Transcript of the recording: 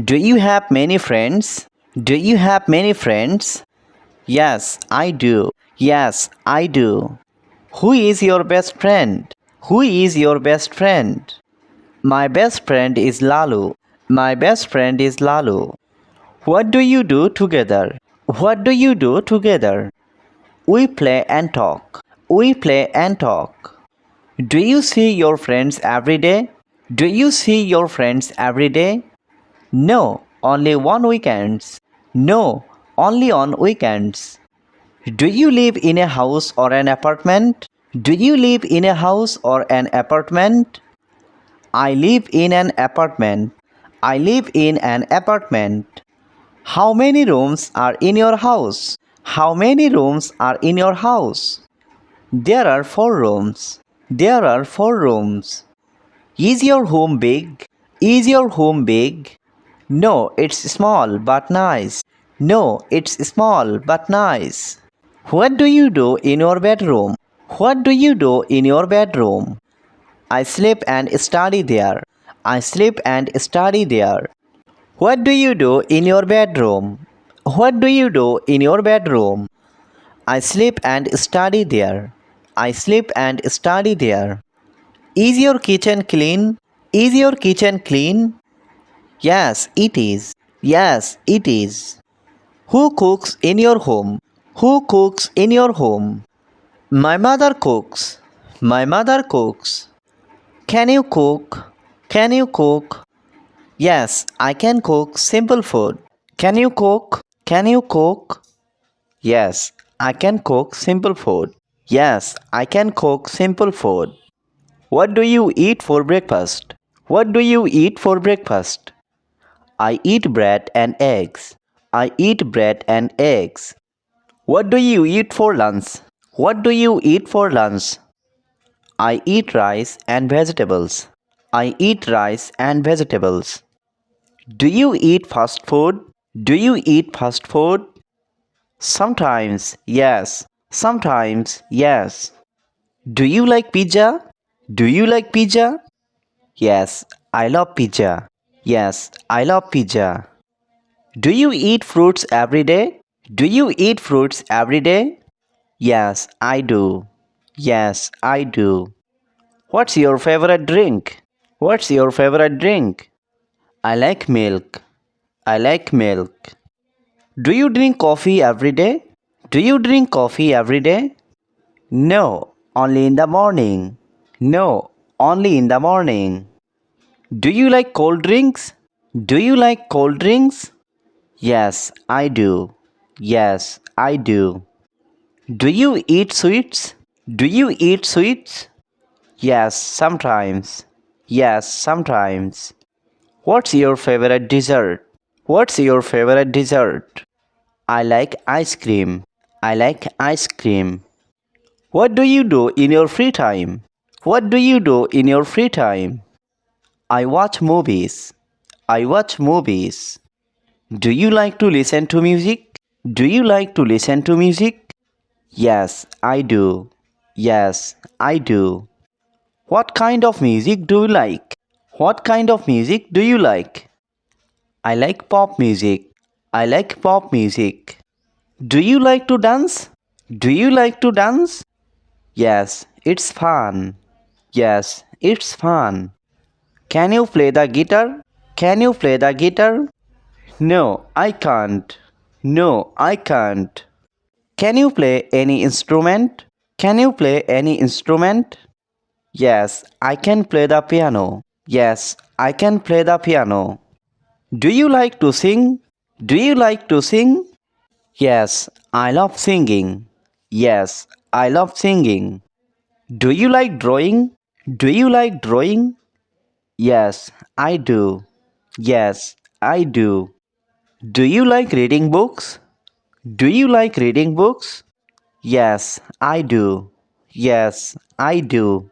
Do you have many friends? Do you have many friends? Yes, I do. Yes, I do. Who is your best friend? Who is your best friend? My best friend is Lalu. My best friend is Lalu. What do you do together? What do you do together? We play and talk. We play and talk. Do you see your friends every day? Do you see your friends every day? No, only on weekends. No, only on weekends. Do you live in a house or an apartment? Do you live in a house or an apartment? I live in an apartment. I live in an apartment. How many rooms are in your house? How many rooms are in your house? There are 4 rooms. There are 4 rooms. Is your home big? Is your home big? No, it's small but nice. No, it's small but nice. What do you do in your bedroom? What do you do in your bedroom? I sleep and study there. I sleep and study there. What do you do in your bedroom? What do you do in your bedroom? I sleep and study there. I sleep and study there. Is your kitchen clean? Is your kitchen clean? Yes, it is. Yes, it is. Who cooks in your home? Who cooks in your home? My mother cooks. My mother cooks. Can you cook? Can you cook? Yes, I can cook simple food. Can you cook? Can you cook? Yes, I can cook simple food. Yes, I can cook simple food. What do you eat for breakfast? What do you eat for breakfast? I eat bread and eggs. I eat bread and eggs. What do you eat for lunch? What do you eat for lunch? I eat rice and vegetables. I eat rice and vegetables. Do you eat fast food? Do you eat fast food? Sometimes, yes. Sometimes, yes. Do you like pizza? Do you like pizza? Yes, I love pizza. Yes, I love pizza. Do you eat fruits every day? Do you eat fruits every day? Yes, I do. Yes, I do. What's your favorite drink? What's your favorite drink? I like milk. I like milk. Do you drink coffee every day? Do you drink coffee every day? No, only in the morning. No, only in the morning. Do you like cold drinks? Do you like cold drinks? Yes, I do. Yes, I do. Do you eat sweets? Do you eat sweets? Yes, sometimes. Yes, sometimes. What's your favorite dessert? What's your favorite dessert? I like ice cream. I like ice cream. What do you do in your free time? What do you do in your free time? I watch movies. I watch movies. Do you like to listen to music? Do you like to listen to music? Yes, I do. Yes, I do. What kind of music do you like? What kind of music do you like? I like pop music. I like pop music. Do you like to dance? Do you like to dance? Yes, it's fun. Yes, it's fun. Can you play the guitar? Can you play the guitar? No, I can't. No, I can't. Can you play any instrument? Can you play any instrument? Yes, I can play the piano. Yes, I can play the piano. Do you like to sing? Do you like to sing? Yes, I love singing. Yes, I love singing. Do you like drawing? Do you like drawing? Yes, I do. Yes, I do. Do you like reading books? Do you like reading books? Yes, I do. Yes, I do.